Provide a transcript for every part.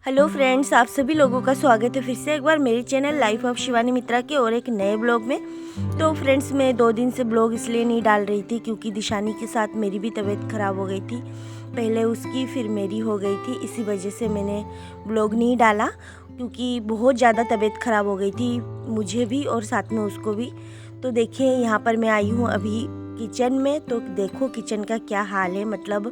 Hello friends, आप सभी लोगों का स्वागत है फिर से एक बार मेरी चैनल लाइफ ऑफ शिवानी मित्रा के और एक नए ब्लॉग में। तो फ्रेंड्स, मैं 2 दिन से ब्लॉग इसलिए नहीं डाल रही थी क्योंकि दिशानी के साथ मेरी भी तबीयत ख़राब हो गई थी। पहले उसकी फिर मेरी हो गई थी, इसी वजह से मैंने ब्लॉग नहीं डाला क्योंकि बहुत ज़्यादा तबीयत ख़राब हो गई थी मुझे भी और साथ में उसको भी। तो देखिए, यहाँ पर मैं आई हूँ अभी किचन में, तो देखो किचन का क्या हाल है। मतलब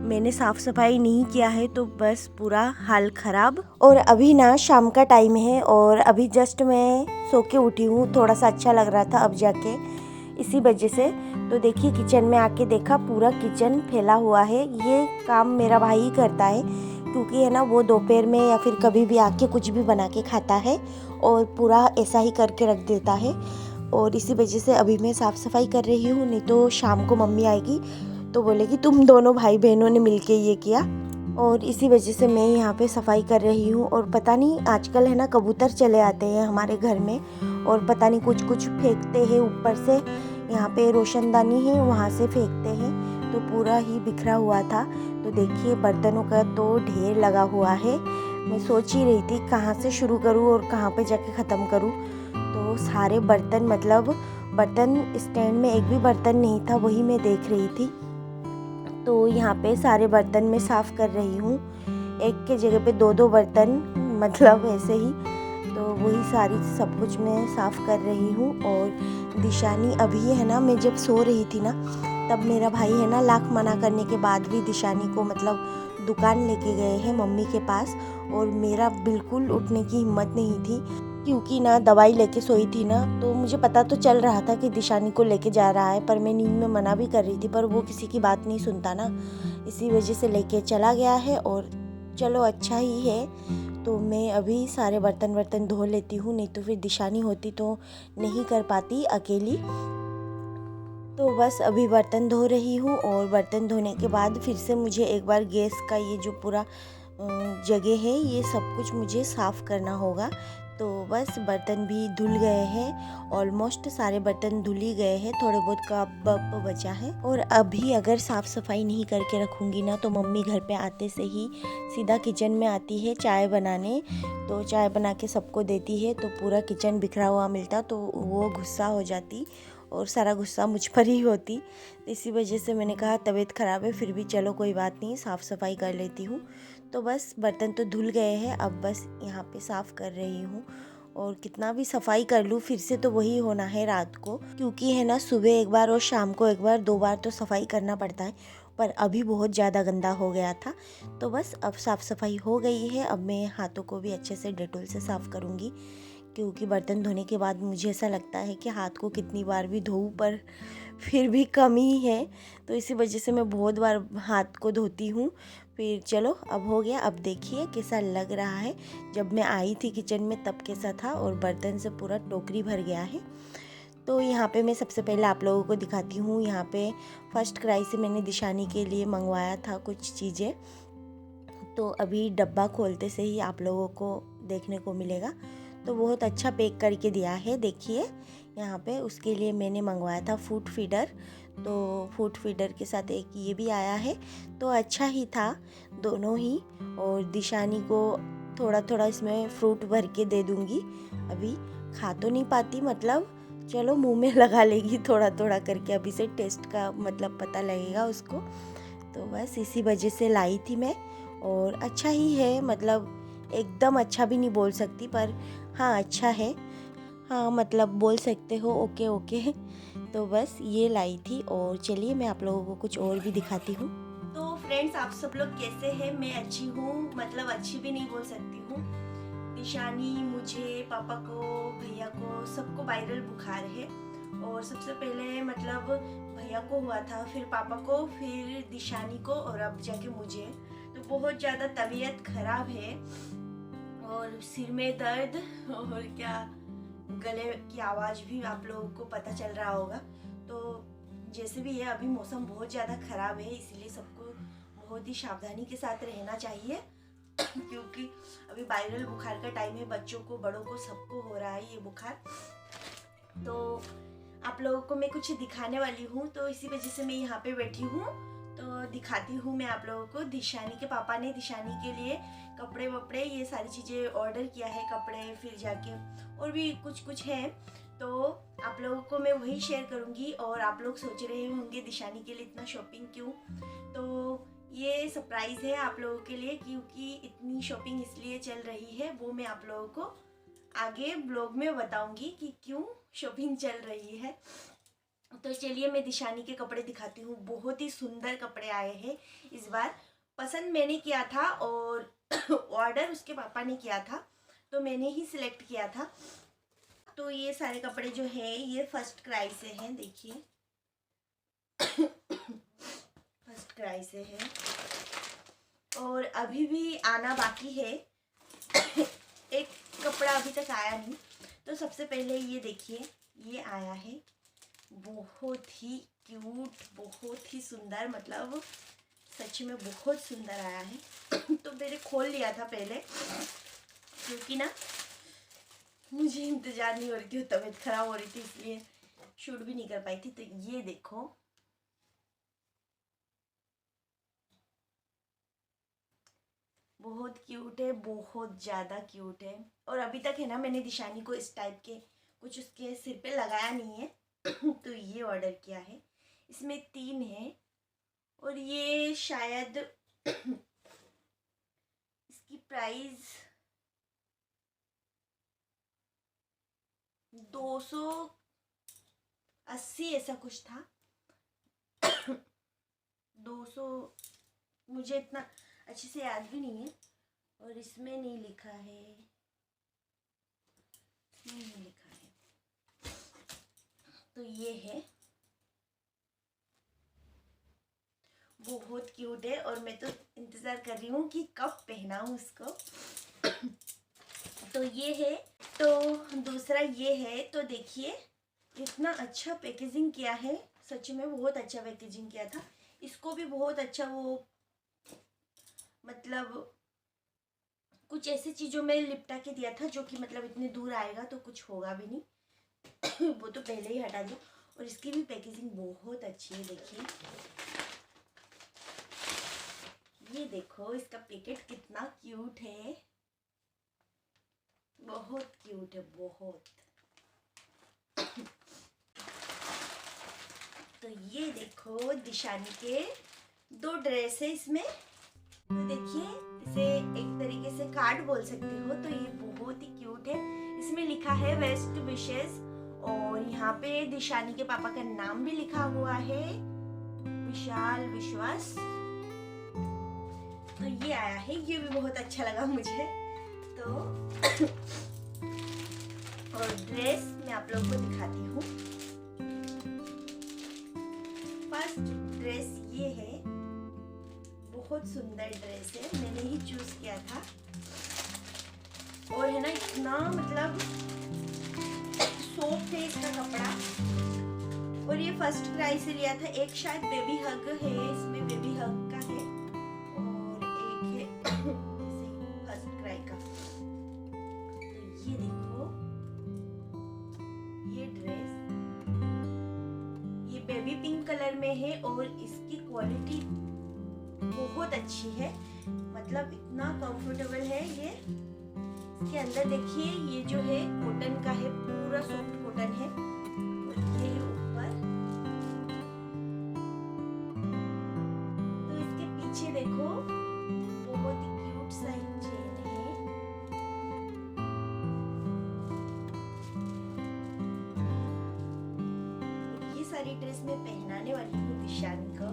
मैंने साफ़ सफाई नहीं किया है तो बस पूरा हाल ख़राब। और अभी ना शाम का टाइम है और अभी जस्ट मैं सो के उठी हूँ, थोड़ा सा अच्छा लग रहा था अब जाके, इसी वजह से। तो देखिए, किचन में आके देखा पूरा किचन फैला हुआ है। ये काम मेरा भाई ही करता है क्योंकि है ना, वो दोपहर में या फिर कभी भी आके कुछ भी बना के खाता है और पूरा ऐसा ही करके रख देता है। और इसी वजह से अभी मैं साफ़ सफाई कर रही हूँ, नहीं तो शाम को मम्मी आएगी तो बोलेगी तुम दोनों भाई बहनों ने मिलके ये किया। और इसी वजह से मैं यहाँ पे सफाई कर रही हूँ। और पता नहीं, आजकल है ना कबूतर चले आते हैं हमारे घर में और पता नहीं कुछ कुछ फेंकते हैं ऊपर से। यहाँ पे रोशनदानी है, वहाँ से फेंकते हैं, तो पूरा ही बिखरा हुआ था। तो देखिए, बर्तनों का तो ढेर लगा हुआ है। मैं सोच ही रही थी कहाँ से शुरू करूँ और कहाँ पे जाके ख़त्म करूँ। तो सारे बर्तन, मतलब बर्तन स्टैंड में एक भी बर्तन नहीं था, वही मैं देख रही थी। तो यहाँ पे सारे बर्तन मैं साफ़ कर रही हूँ, एक के जगह पे 2-2 बर्तन, मतलब ऐसे ही। तो वही सारी सब कुछ मैं साफ़ कर रही हूँ। और दिशानी अभी है ना, मैं जब सो रही थी ना, तब मेरा भाई है ना लाख मना करने के बाद भी दिशानी को मतलब दुकान लेके गए हैं मम्मी के पास। और मेरा बिल्कुल उठने की हिम्मत नहीं थी क्योंकि ना दवाई लेके सोई थी ना, तो मुझे पता तो चल रहा था कि दिशानी को लेके जा रहा है, पर मैं नींद में मना भी कर रही थी, पर वो किसी की बात नहीं सुनता ना, इसी वजह से लेके चला गया है। और चलो अच्छा ही है। तो मैं अभी सारे बर्तन धो लेती हूँ, नहीं तो फिर दिशानी होती तो नहीं कर पाती अकेली। तो बस अभी बर्तन धो रही हूँ और बर्तन धोने के बाद फिर से मुझे एक बार गैस का ये जो पूरा जगह है, ये सब कुछ मुझे साफ़ करना होगा। तो बस बर्तन भी धुल गए हैं, ऑलमोस्ट सारे बर्तन धुल ही गए हैं, थोड़े बहुत कप वप बचा है। और अभी अगर साफ़ सफाई नहीं करके रखूँगी ना, तो मम्मी घर पे आते से ही सीधा किचन में आती है चाय बनाने। तो चाय बना के सबको देती है, तो पूरा किचन बिखरा हुआ मिलता, तो वो गुस्सा हो जाती और सारा गुस्सा मुझ पर ही होती। इसी वजह से मैंने कहा तबीयत ख़राब है, फिर भी चलो कोई बात नहीं, साफ़ सफाई कर लेती हूँ। तो बस बर्तन तो धुल गए हैं, अब बस यहाँ पे साफ़ कर रही हूँ। और कितना भी सफाई कर लूँ, फिर से तो वही होना है रात को, क्योंकि है ना सुबह एक बार और शाम को एक बार, 2 बार तो सफाई करना पड़ता है। पर अभी बहुत ज़्यादा गंदा हो गया था। तो बस अब साफ़ सफाई हो गई है। अब मैं हाथों को भी अच्छे से डेटॉल से साफ़ करूँगी क्योंकि बर्तन धोने के बाद मुझे ऐसा लगता है कि हाथ को कितनी बार भी धोऊं पर फिर भी कम ही है। तो इसी वजह से मैं बहुत बार हाथ को धोती हूँ। फिर चलो, अब हो गया। अब देखिए कैसा लग रहा है। जब मैं आई थी किचन में तब कैसा था, और बर्तन से पूरा टोकरी भर गया है। तो यहाँ पे मैं सबसे पहले आप लोगों को दिखाती हूँ। यहाँ पे फर्स्ट क्राई से मैंने दिशानी के लिए मंगवाया था कुछ चीज़ें, तो अभी डब्बा खोलते से ही आप लोगों को देखने को मिलेगा। तो बहुत अच्छा पैक करके दिया है। देखिए यहाँ पे उसके लिए मैंने मंगवाया था फूड फीडर, तो फूड फीडर के साथ एक ये भी आया है, तो अच्छा ही था दोनों ही। और दिशानी को थोड़ा थोड़ा इसमें फ्रूट भर के दे दूँगी। अभी खा तो नहीं पाती, मतलब चलो मुंह में लगा लेगी थोड़ा थोड़ा करके, अभी से टेस्ट का मतलब पता लगेगा उसको। तो बस इसी वजह से लाई थी मैं। और अच्छा ही है, मतलब एकदम अच्छा भी नहीं बोल सकती, पर हाँ अच्छा है। हाँ मतलब बोल सकते हो ओके ओके। तो बस ये लाई थी। और चलिए मैं आप लोगों को कुछ और भी दिखाती हूँ। तो फ्रेंड्स, आप सब लोग कैसे हैं? मैं अच्छी हूँ, मतलब अच्छी भी नहीं बोल सकती हूँ। दिशानी, मुझे, पापा को, भैया को, सबको वायरल बुखार है। और सबसे पहले मतलब भैया को हुआ था, फिर पापा को, फिर दिशानी को, और अब जाके मुझे। तो बहुत ज़्यादा तबीयत खराब है और सिर में दर्द, और क्या गले की आवाज़ भी आप लोगों को पता चल रहा होगा। तो जैसे भी है, अभी मौसम बहुत ज़्यादा ख़राब है, इसलिए सबको बहुत ही सावधानी के साथ रहना चाहिए क्योंकि अभी वायरल बुखार का टाइम है, बच्चों को, बड़ों को, सबको हो रहा है ये बुखार। तो आप लोगों को मैं कुछ दिखाने वाली हूँ, तो इसी वजह से मैं यहाँ पे बैठी हूँ। तो दिखाती हूँ मैं आप लोगों को। दिशानी के पापा ने दिशानी के लिए कपड़े वपड़े ये सारी चीज़ें ऑर्डर किया है, कपड़े फिर जाके और भी कुछ कुछ है, तो आप लोगों को मैं वही शेयर करूँगी। और आप लोग सोच रहे होंगे दिशानी के लिए इतना शॉपिंग क्यों, तो ये सरप्राइज़ है आप लोगों के लिए, क्योंकि इतनी शॉपिंग इसलिए चल रही है, वो मैं आप लोगों को आगे ब्लॉग में बताऊंगी कि क्यों शॉपिंग चल रही है। तो चलिए मैं दिशानी के कपड़े दिखाती हूँ। बहुत ही सुंदर कपड़े आए हैं इस बार। पसंद मैंने किया था और ऑर्डर उसके पापा ने किया था, तो मैंने ही सिलेक्ट किया था। तो ये सारे कपड़े जो है ये फर्स्ट क्राई से हैं, देखिए फर्स्ट क्राई से है और अभी भी आना बाकी है। एक कपड़ा अभी तक आया नहीं। तो सबसे पहले ये देखिए, ये आया है, बहुत ही क्यूट, बहुत ही सुंदर, मतलब सच में बहुत सुंदर आया है। तो मैंने खोल लिया था पहले, क्योंकि ना मुझे इंतज़ार नहीं हो रही थी, तबीयत खराब हो रही थी, इसलिए शूट भी नहीं कर पाई थी। तो ये देखो, बहुत क्यूट है, बहुत ज़्यादा क्यूट है। और अभी तक है ना मैंने दिशानी को इस टाइप के कुछ उसके सिर पे लगाया नहीं है। तो ये ऑर्डर किया है, इसमें 3 है और ये शायद इसकी प्राइस 280 ऐसा कुछ था। 200 मुझे इतना अच्छे से याद भी नहीं है, और इसमें नहीं लिखा है, इसमें नहीं लिखा है। तो ये है, बहुत क्यूट है और मैं तो इंतज़ार कर रही हूँ कि कब पहनाऊँ उसको। तो ये है। तो दूसरा ये है, तो देखिए इतना अच्छा पैकेजिंग किया है, सच में बहुत अच्छा पैकेजिंग किया था। इसको भी बहुत अच्छा, वो मतलब कुछ ऐसी चीज़ों में लिपटा के दिया था जो कि मतलब इतने दूर आएगा तो कुछ होगा भी नहीं। वो तो पहले ही हटा दूँ। और इसकी भी पैकेजिंग बहुत अच्छी है, देखिए ये देखो, इसका पैकेट कितना क्यूट है, बहुत क्यूट है, बहुत। तो ये देखो दिशानी के 2 ड्रेस है इसमें। तो देखिए, इसे एक तरीके से कार्ड बोल सकते हो, तो ये बहुत ही क्यूट है। इसमें लिखा है बेस्ट विशेस और यहाँ पे दिशानी के पापा का नाम भी लिखा हुआ है, विशाल विश्वास। तो ये आया है, ये भी बहुत अच्छा लगा मुझे। तो और ड्रेस मैं आप लोगों को दिखाती हूँ। फर्स्ट ड्रेस ये है, बहुत सुंदर ड्रेस है, मैंने ही चूज किया था। और है ना इतना मतलब सॉफ्ट है इसका कपड़ा। और ये फर्स्ट क्राई से लिया था। एक शायद बेबी हग है, इसमें बेबी हग का है और एक है फर्स्ट क्राई का। तो ये देखो, ये ड्रेस ये बेबी पिंक कलर में है और इसकी क्वालिटी बहुत अच्छी है, मतलब इतना कंफर्टेबल है ये। इसके अंदर देखिए, ये जो है कॉटन का है, पूरा सॉफ्ट कॉटन है। और ये है ऊपर। तो इसके पीछे देखो, बहुत ही क्यूट सा चेन है। ये सारी ड्रेस मैं पहनाने वाली हूँ दिशानी को।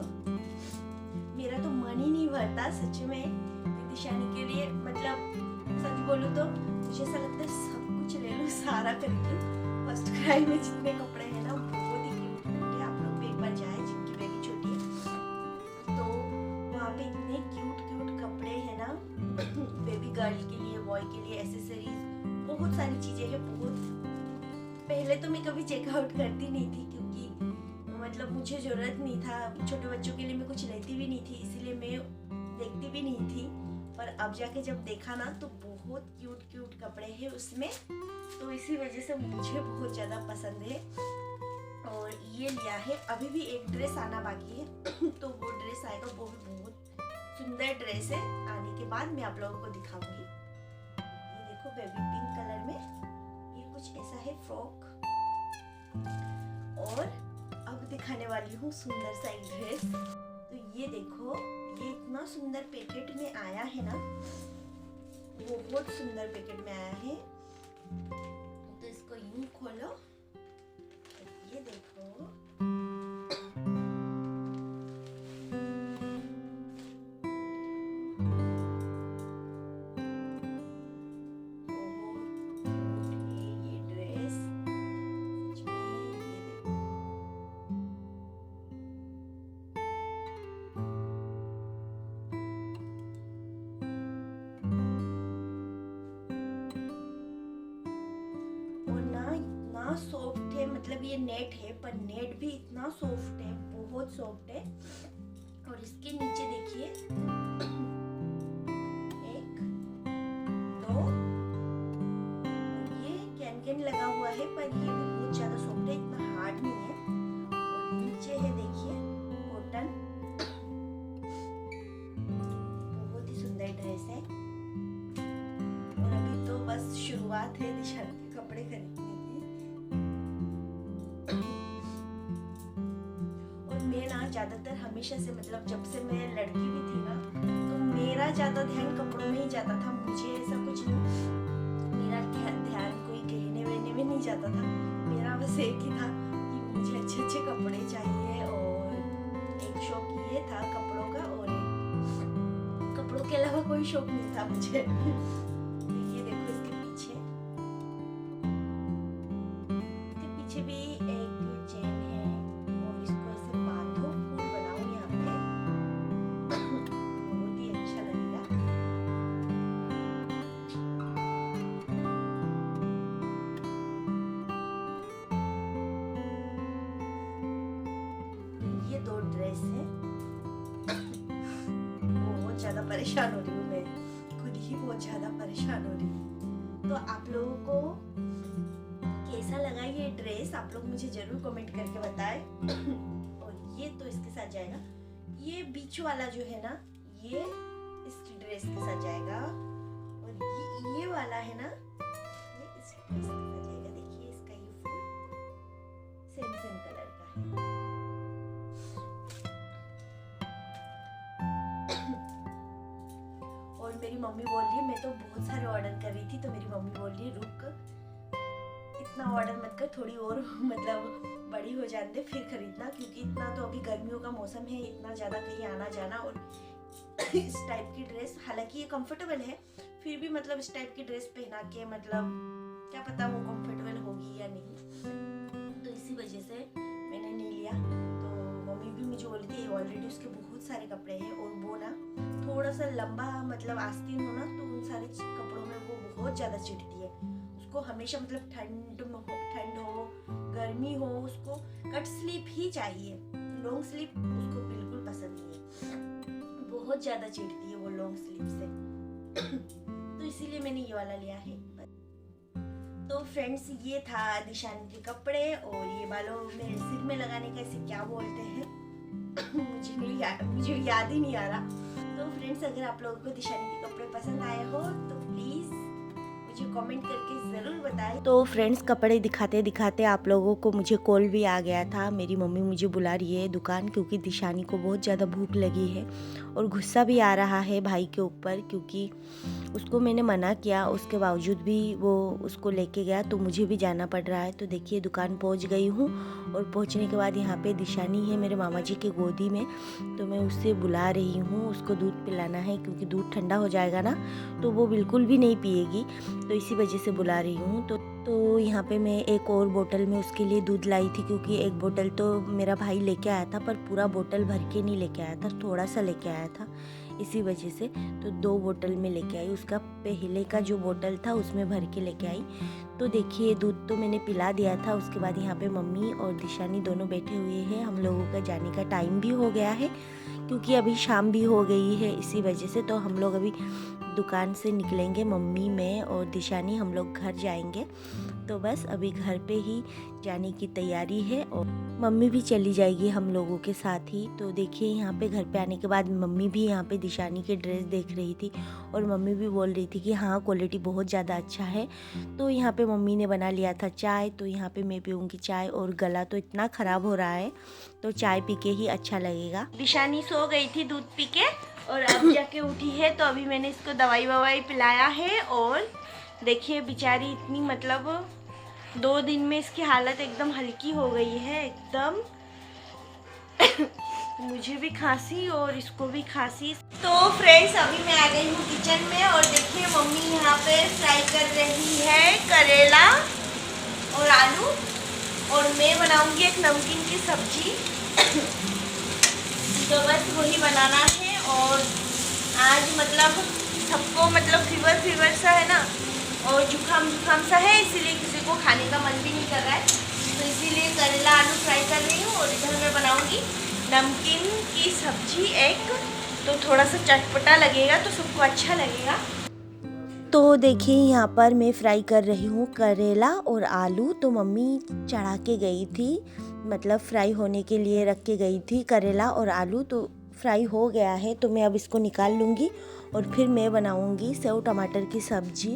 मेरा तो मन ही नहीं भरता सच में दिशानी के लिए, मतलब सच बोलूं तो मुझे ऐसा लगता है सब कुछ ले लूं, सारा खरीद लूं। फर्स्ट क्राई में जितने कपड़े हैं ना, बहुत ही क्यूट क्यूट है। आप लोग भी एक बार जाए जिनकी बेबी छोटी है, तो वहाँ पे इतने क्यूट क्यूट कपड़े हैं ना, बेबी गर्ल के लिए, बॉय के लिए, एसेसरीज, बहुत सारी चीजें हैं। बहुत पहले तो मैं कभी चेकआउट करती नहीं थी, क्योंकि मतलब मुझे ज़रूरत नहीं था, छोटे बच्चों के लिए मैं कुछ लेती भी नहीं थी, इसीलिए मैं देखती भी नहीं थी। पर अब जाके जब देखा ना, तो बहुत क्यूट क्यूट कपड़े हैं उसमें, तो इसी वजह से मुझे बहुत ज़्यादा पसंद है। और ये लिया है। अभी भी एक ड्रेस आना बाकी है तो वो ड्रेस आएगा, वो भी बहुत सुंदर ड्रेस है। आने के बाद मैं आप लोगों को दिखाऊंगी। ये देखो बेबी पिंक कलर में, ये कुछ ऐसा है फ्रॉक। और अब दिखाने वाली हूँ सुंदर सा एक ड्रेस। तो ये देखो, ये इतना सुंदर पैकेट में आया है ना, बहुत सुंदर पैकेट में आया है। तो इसको यूं खोलो, ये देखो ये ड्रेस सच में, ये देखो और ना इतना सॉफ्ट है, मतलब ये नेट है पर नेट भी इतना सॉफ्ट है, बहुत सॉफ्ट है। और इसके नीचे देखिए 1 2 ये कैन लगा हुआ है, पर ये भी बहुत ज्यादा सॉफ्ट है, इतना हार्ड नहीं है। और नीचे है देखिए कॉटन, बहुत ही सुंदर ड्रेस है। और अभी तो बस शुरुआत है दिशानी के कपड़े खरीदने की। और मैं ना ज्यादातर हमेशा से, मतलब जब से मैं लड़की भी थी ना, तो मेरा ज्यादा ध्यान कपड़ों में ही जाता था। मुझे ऐसा कुछ नहीं, मेरा ध्यान कोई गहने वहने में नहीं जाता था। मेरा बस एक ही था कि मुझे अच्छे अच्छे कपड़े चाहिए। और एक शौक ये था कपड़ों का, और एक कपड़ों के अलावा कोई शौक नहीं था मुझे। ये देखो इसके पीछे भी एक चेन है, और इसको ऐसे बांधो, फूल बनाओ यहाँ पे, बहुत ही अच्छा लगेगा। ये 2 ड्रेस है। बहुत ज्यादा परेशान हो रही हूँ मैं, खुद ही बहुत ज्यादा परेशान हो रही हूँ। तो आप लोगों को कैसा लगा ये ड्रेस, आप लोग मुझे जरूर कमेंट करके बताएं। और ये तो इसके साथ जाएगा। ये बीच वाला जो है ना, ये इस ड्रेस के साथ जाएगा। और ये वाला है ना, ये इस ड्रेस के साथ जाएगा। देखिए इसका ये फूल सेम कलर का है। और मेरी मम्मी बोल रही है, मैं तो बहुत सारे ऑर्डर कर रही थी, तो मेरी मम्मी बोल रही है रुक, इतना ऑर्डर मत कर, थोड़ी और मतलब बड़ी हो जाने दे फिर खरीदना, क्योंकि इतना तो अभी गर्मियों का मौसम है, इतना ज़्यादा कहीं आना जाना। और इस टाइप की ड्रेस, हालांकि ये कंफर्टेबल है, फिर भी मतलब इस टाइप की ड्रेस पहना के मतलब क्या पता वो कंफर्टेबल होगी या नहीं। तो इसी वजह से मैंने नहीं लिया। तो मम्मी भी मुझे बोल रही थी ऑलरेडी उसके बहुत सारे कपड़े हैं, और वो ना थोड़ा सा लंबा मतलब आस्तीन हो ना, तो उन सारे कपड़ों में वो बहुत ज़्यादा चिढ़ती है। उसको हमेशा मतलब ठंड हो गर्मी हो, उसको कट स्लीप ही चाहिए, लॉन्ग स्लीप उसको बिल्कुल पसंद नहीं है, बहुत ज़्यादा चिढ़ती है वो लॉन्ग स्लीप से। तो इसीलिए मैंने ये वाला लिया है। तो फ्रेंड्स, ये था दिशानी के कपड़े। और ये बालों में सिर में लगाने का इसे क्या बोलते हैं मुझे याद ही नहीं आ रहा। तो फ्रेंड्स, अगर आप लोगों को दिशानी के कपड़े पसंद आए हो तो प्लीज़ मुझे कमेंट करके ज़रूर बताएं। तो फ्रेंड्स, कपड़े दिखाते दिखाते आप लोगों को मुझे कॉल भी आ गया था। मेरी मम्मी मुझे बुला रही है दुकान, क्योंकि दिशानी को बहुत ज़्यादा भूख लगी है और गुस्सा भी आ रहा है भाई के ऊपर, क्योंकि उसको मैंने मना किया, उसके बावजूद भी वो उसको लेके गया, तो मुझे भी जाना पड़ रहा है। तो देखिए दुकान पहुंच गई हूँ, और पहुंचने के बाद यहाँ पे दिशानी है मेरे मामा जी के गोदी में, तो मैं उससे बुला रही हूँ, उसको दूध पिलाना है, क्योंकि दूध ठंडा हो जाएगा ना तो वो बिल्कुल भी नहीं पिएगी, तो इसी वजह से बुला रही हूँ। तो यहाँ पे मैं एक और बोतल में उसके लिए दूध लाई थी, क्योंकि एक बोतल तो मेरा भाई लेके आया था, पर पूरा बोतल भर के नहीं लेके आया था, थोड़ा सा लेके आया था, इसी वजह से तो 2 बोतल में लेके आई। उसका पहले का जो बोतल था उसमें भर के लेके आई। तो देखिए दूध तो मैंने पिला दिया था। उसके बाद यहाँ पे मम्मी और दिशानी दोनों बैठे हुए हैं। हम लोगों का जाने का टाइम भी हो गया है, क्योंकि अभी शाम भी हो गई है, इसी वजह से तो हम लोग अभी दुकान से निकलेंगे, मम्मी, मैं और दिशानी, हम लोग घर जाएंगे। तो बस अभी घर पे ही जाने की तैयारी है। और मम्मी भी चली जाएगी हम लोगों के साथ ही। तो देखिए यहाँ पे घर पे आने के बाद मम्मी भी यहाँ पे दिशानी की ड्रेस देख रही थी और मम्मी भी बोल रही थी कि हाँ क्वालिटी बहुत ज़्यादा अच्छा है। तो यहाँ पे मम्मी ने बना लिया था चाय, तो यहाँ पे मैं पीऊँगी चाय। और गला तो इतना ख़राब हो रहा है तो चाय पी के ही अच्छा लगेगा। दिशानी सो गई थी दूध पी के और अब जाके उठी है, तो अभी मैंने इसको दवाई ववाई पिलाया है। और देखिए बेचारी इतनी मतलब 2 दिन में इसकी हालत एकदम हल्की हो गई है एकदम। मुझे भी खांसी और इसको भी खांसी। तो फ्रेंड्स अभी मैं आ गई हूँ किचन में और देखिए मम्मी यहाँ पे फ्राई कर रही है करेला और आलू और मैं बनाऊंगी एक नमकीन की सब्जी। तो बस वही बनाना है। और आज मतलब सबको मतलब फीवर सा है ना और जुकाम सा है, इसीलिए किसी को खाने का मन भी नहीं कर रहा है। तो इसीलिए करेला आलू फ्राई कर रही हूँ और इधर मैं बनाऊंगी नमकीन की सब्जी एक, तो थोड़ा सा चटपटा लगेगा तो सबको अच्छा लगेगा। तो देखिए यहाँ पर मैं फ्राई कर रही हूँ करेला और आलू। तो मम्मी चढ़ा के गई थी, मतलब फ्राई होने के लिए रख के गई थी करेला और आलू। तो फ्राई हो गया है तो मैं अब इसको निकाल लूँगी और फिर मैं बनाऊँगी सेव टमाटर की सब्जी,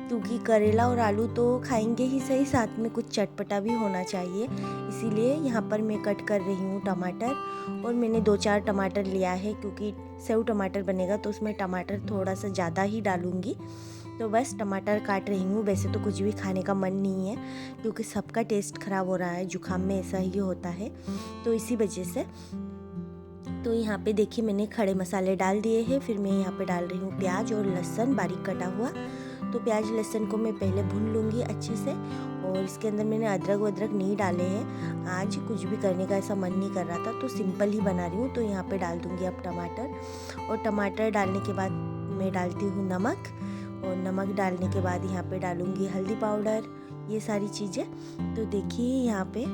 क्योंकि करेला और आलू तो खाएंगे ही सही, साथ में कुछ चटपटा भी होना चाहिए। इसीलिए यहाँ पर मैं कट कर रही हूँ टमाटर और मैंने 2-4 टमाटर लिया है, क्योंकि सेव टमाटर बनेगा तो उसमें टमाटर थोड़ा सा ज़्यादा ही डालूँगी। तो बस टमाटर काट रही हूँ। वैसे तो कुछ भी खाने का मन नहीं है क्योंकि सबका टेस्ट ख़राब हो रहा है, जुकाम में ऐसा ही होता है, तो इसी वजह से। तो यहाँ पे देखिए मैंने खड़े मसाले डाल दिए हैं। फिर मैं यहाँ पे डाल रही हूँ प्याज और लहसुन बारीक कटा हुआ। तो प्याज लहसुन को मैं पहले भून लूँगी अच्छे से। और इसके अंदर मैंने अदरक वदरक नहीं डाले हैं, आज कुछ भी करने का ऐसा मन नहीं कर रहा था तो सिंपल ही बना रही हूँ। तो यहाँ पे डाल दूँगी अब टमाटर, और टमाटर डालने के बाद मैं डालती हूँ नमक, और नमक डालने के बाद यहाँ पे डालूँगी हल्दी पाउडर, ये सारी चीज़ें। तो देखिए यहाँ पे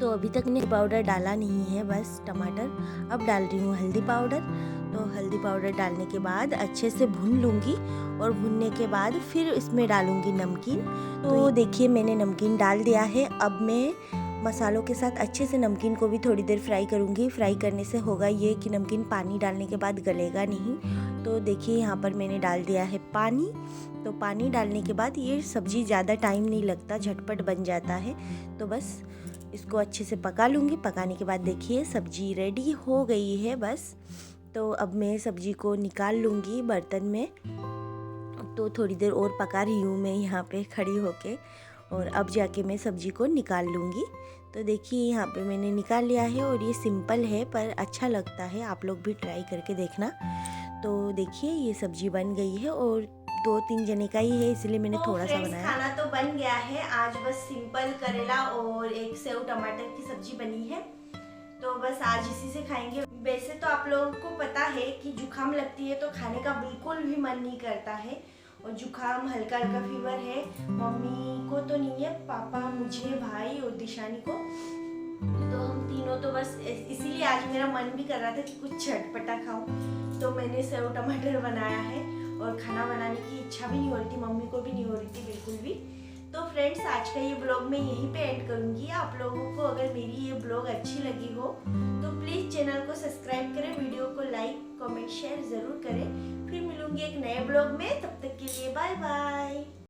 तो अभी तक मैंने पाउडर डाला नहीं है, बस टमाटर। अब डाल रही हूँ हल्दी पाउडर। तो हल्दी पाउडर डालने के बाद अच्छे से भून लूँगी और भूनने के बाद फिर इसमें डालूँगी नमकीन। तो देखिए मैंने नमकीन डाल दिया है। अब मैं मसालों के साथ अच्छे से नमकीन को भी थोड़ी देर फ्राई करूँगी। फ्राई करने से होगा ये कि नमकीन पानी डालने के बाद गलेगा नहीं। तो देखिए यहाँ पर मैंने डाल दिया है पानी। तो पानी डालने के बाद ये सब्ज़ी ज़्यादा टाइम नहीं लगता, झटपट बन जाता है। तो बस इसको अच्छे से पका लूँगी। पकाने के बाद देखिए सब्ज़ी रेडी हो गई है बस। तो अब मैं सब्ज़ी को निकाल लूँगी बर्तन में। तो थोड़ी देर और पका रही हूँ मैं यहाँ पे खड़ी होके, और अब जाके मैं सब्ज़ी को निकाल लूँगी। तो देखिए यहाँ पे मैंने निकाल लिया है और ये सिंपल है पर अच्छा लगता है, आप लोग भी ट्राई करके देखना। तो देखिए ये सब्ज़ी बन गई है और 2-3 जने का ही है इसलिए मैंने थोड़ा सा बनाया। खाना तो बन गया है, आज बस सिंपल करेला और एक सेव टमाटर की सब्जी बनी है। तो बस आज इसी से खाएंगे। वैसे तो आप लोगों को पता है कि जुकाम लगती है तो खाने का बिल्कुल भी मन नहीं करता है, और जुकाम हल्का हल्का फीवर है। मम्मी को तो नहीं है, पापा, मुझे, भाई और दिशानी को। तो हम तीनों तो बस इसीलिए आज मेरा मन भी कर रहा था कि कुछ चटपटा खाऊं। तो मैंने सेव टमाटर बनाया है और खाना बनाने की इच्छा भी नहीं हो रही थी, मम्मी को भी नहीं हो रही थी बिल्कुल भी। तो फ्रेंड्स आज का ये ब्लॉग मैं यहीं पे एंड करूँगी। आप लोगों को अगर मेरी ये ब्लॉग अच्छी लगी हो तो प्लीज़ चैनल को सब्सक्राइब करें, वीडियो को लाइक कमेंट शेयर ज़रूर करें। फिर मिलूंगी एक नए ब्लॉग में, तब तक के लिए बाय बाय।